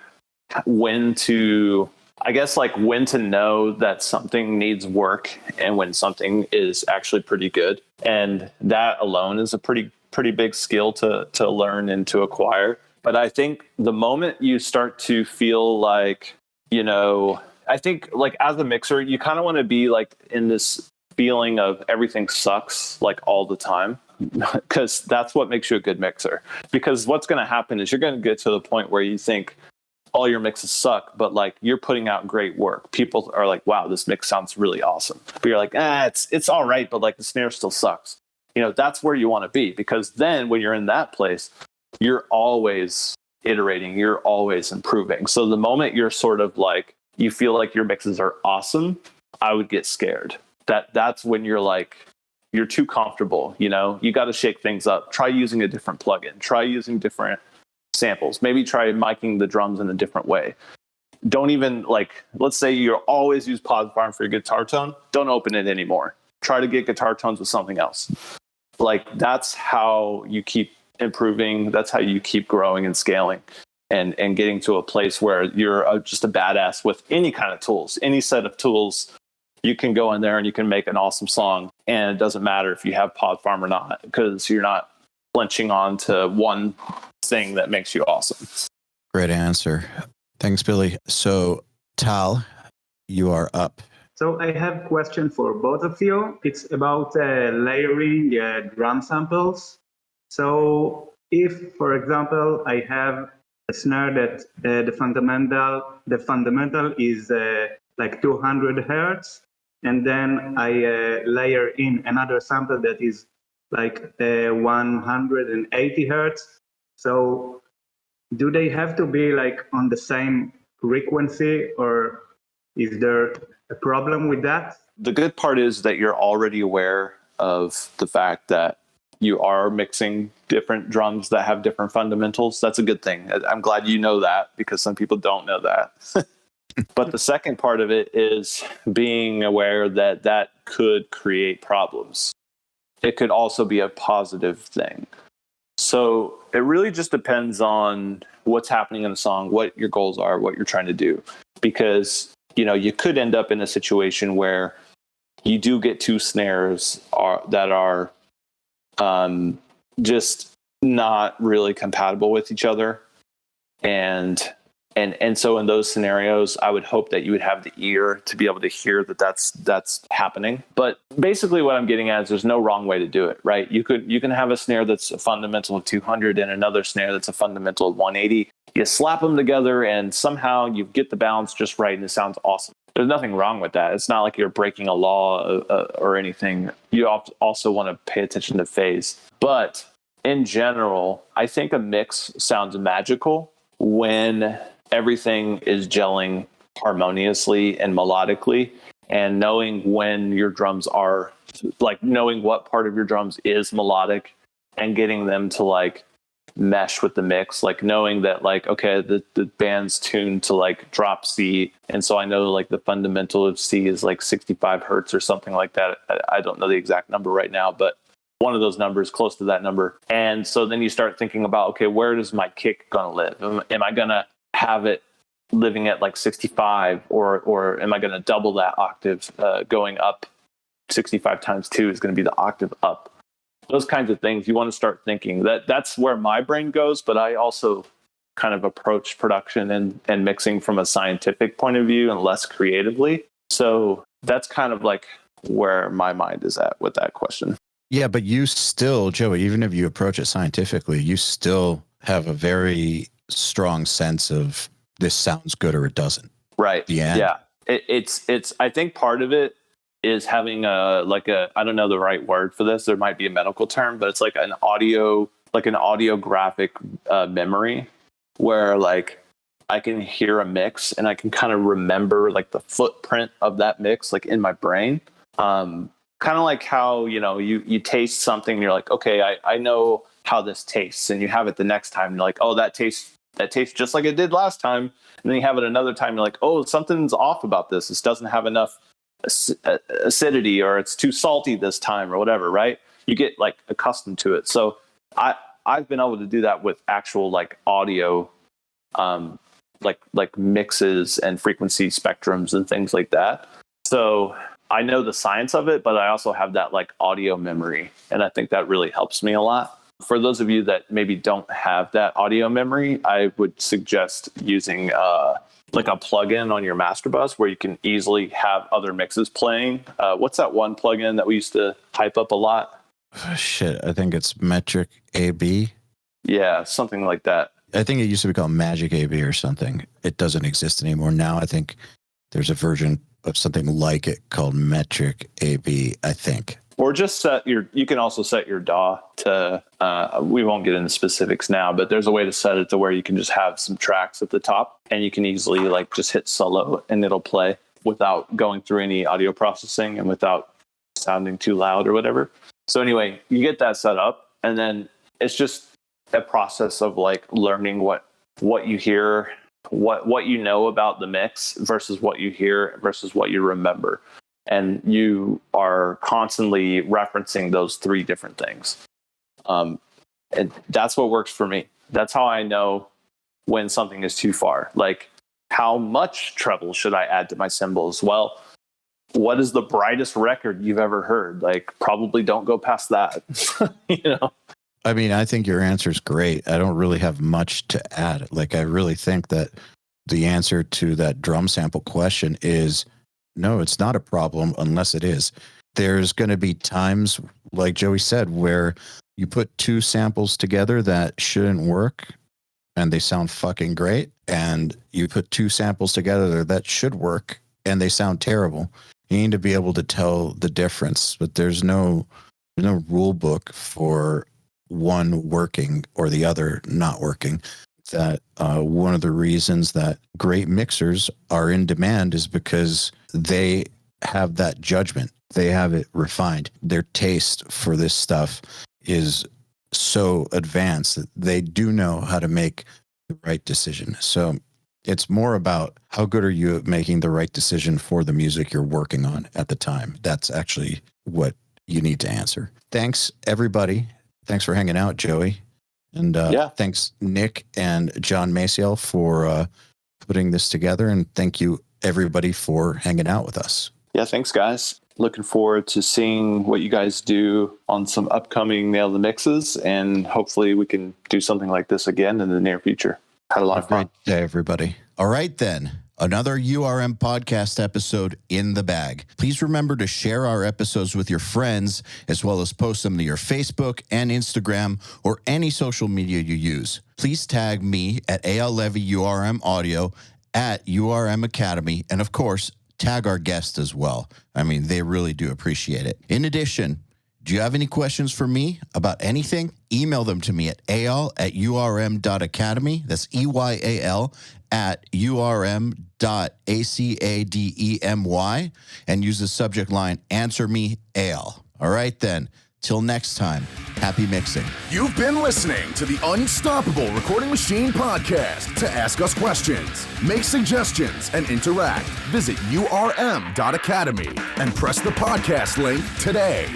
S4: when to I guess like when to know that something needs work and when something is actually pretty good. And that alone is a pretty big skill to learn and to acquire. But I think the moment you start to feel like, I think like as a mixer, you kind of want to be like in this feeling of everything sucks like all the time, because that's what makes you a good mixer. Because what's going to happen is you're going to get to the point where you think all your mixes suck, but like you're putting out great work. People are like, wow, this mix sounds really awesome. But you're like, it's all right, but like the snare still sucks. That's where you want to be, because then when you're in that place, you're always iterating, you're always improving. So the moment you're sort of like, you feel like your mixes are awesome, I would get scared. That's when you're like, you're too comfortable, you got to shake things up. Try using a different plugin, try using different samples, maybe try miking the drums in a different way. Don't even like, let's say you always use Pod Farm for your guitar tone. Don't open it anymore. Try to get guitar tones with something else. Like that's how you keep improving. That's how you keep growing and scaling and getting to a place where you're just a badass with any kind of tools, any set of tools. You can go in there and you can make an awesome song, and it doesn't matter if you have Pod Farm or not, because you're not flinching on to one thing that makes you awesome.
S2: Great answer. Thanks, Billy. So Tal, you are up.
S5: So I have a question for both of you. It's about layering drum samples. So if, for example, I have a snare that the fundamental is like 200 hertz, and then I layer in another sample that is like 180 hertz. So do they have to be like on the same frequency, or is there a problem with that?
S4: The good part is that you're already aware of the fact that you are mixing different drums that have different fundamentals. That's a good thing. I'm glad you know that, because some people don't know that. But the second part of it is being aware that that could create problems. It could also be a positive thing. So it really just depends on what's happening in the song, what your goals are, what you're trying to do. Because, you could end up in a situation where you do get two snares that are just not really compatible with each other. And so in those scenarios, I would hope that you would have the ear to be able to hear that that's happening. But basically what I'm getting at is there's no wrong way to do it, right? You can have a snare that's a fundamental of 200 and another snare that's a fundamental of 180. You slap them together and somehow you get the balance just right and it sounds awesome. There's nothing wrong with that. It's not like you're breaking a law or anything. You also want to pay attention to phase. But in general, I think a mix sounds magical when everything is gelling harmoniously and melodically, and knowing when your drums are like, knowing what part of your drums is melodic and getting them to like mesh with the mix, like knowing that like, okay, the band's tuned to like drop C, and so I know like the fundamental of C is like 65 hertz or something like that. I don't know the exact number right now, but one of those numbers close to that number. And so then you start thinking about, okay, where does my kick gonna live? Am I gonna have it living at like 65, or am I going to double that octave? Going up 65 times 2 is going to be the octave up. Those kinds of things you want to start thinking. That's where my brain goes, but I also kind of approach production and mixing from a scientific point of view and less creatively. So that's kind of like where my mind is at with that question.
S2: Yeah, but you still, Joey, even if you approach it scientifically, you still have a very strong sense of this sounds good or it doesn't.
S4: Right. Yeah. It's I think part of it is having I don't know the right word for this. There might be a medical term, but it's like an audiographic memory, where like I can hear a mix and I can kind of remember like the footprint of that mix, like in my brain. Kind of like how, you taste something and you're like, okay, I know how this tastes, and you have it the next time. You're like, oh, that tastes just like it did last time. And then you have it another time. You're like, oh, something's off about this. This doesn't have enough acidity, or it's too salty this time, or whatever, right? You get like accustomed to it. So I've been able to do that with actual like audio like mixes and frequency spectrums and things like that. So I know the science of it, but I also have that like audio memory, and I think that really helps me a lot. For those of you that maybe don't have that audio memory, I would suggest using like a plugin on your master bus where you can easily have other mixes playing. What's that one plugin that we used to hype up a lot?
S2: Shit, I think it's Metric AB.
S4: Yeah, something like that.
S2: I think it used to be called Magic AB or something. It doesn't exist anymore. Now I think there's a version of something like it called Metric AB, I think.
S4: Or just you can also set your DAW to, we won't get into specifics now, but there's a way to set it to where you can just have some tracks at the top and you can easily like just hit solo and it'll play without going through any audio processing and without sounding too loud or whatever. So anyway, you get that set up and then it's just a process of like learning what you hear, what you know about the mix versus what you hear versus what you remember. And you are constantly referencing those three different things. And that's what works for me. That's how I know when something is too far. Like, how much treble should I add to my cymbals? Well, what is the brightest record you've ever heard? Like, probably don't go past that. You know?
S2: I mean, I think your answer is great. I don't really have much to add. Like, I really think that the answer to that drum sample question is no, it's not a problem unless it is. There's going to be times, like Joey said, where you put two samples together that shouldn't work and they sound fucking great. And you put two samples together that should work and they sound terrible. You need to be able to tell the difference, but there's no rule book for one working or the other not working. That one of the reasons that great mixers are in demand is because they have that judgment. They have it refined. Their taste for this stuff is so advanced that they do know how to make the right decision. So it's more about how good are you at making the right decision for the music you're working on at the time. That's actually what you need to answer. Thanks, everybody. Thanks for hanging out, Joey. And thanks, Nick and John Maciel, for putting this together. And thank you, everybody, for hanging out with us.
S4: Yeah, thanks, guys. Looking forward to seeing what you guys do on some upcoming Nail the Mixes. And hopefully we can do something like this again in the near future. Had a lot of fun.
S2: Great day, everybody. All right, then. Another URM podcast episode in the bag. Please remember to share our episodes with your friends, as well as post them to your Facebook and Instagram or any social media you use. Please tag me at Eyal Levi URM Audio at URM Academy, and of course, tag our guests as well. I mean, they really do appreciate it. In addition, do you have any questions for me about anything? Email them to me at eyal@urm.academy. That's EYAL at urm.academy, and use the subject line, Answer Me, Eyal. All right, then. Till next time, happy mixing.
S1: You've been listening to the Unstoppable Recording Machine podcast. To ask us questions, make suggestions, and interact, visit urm.academy and press the podcast link today.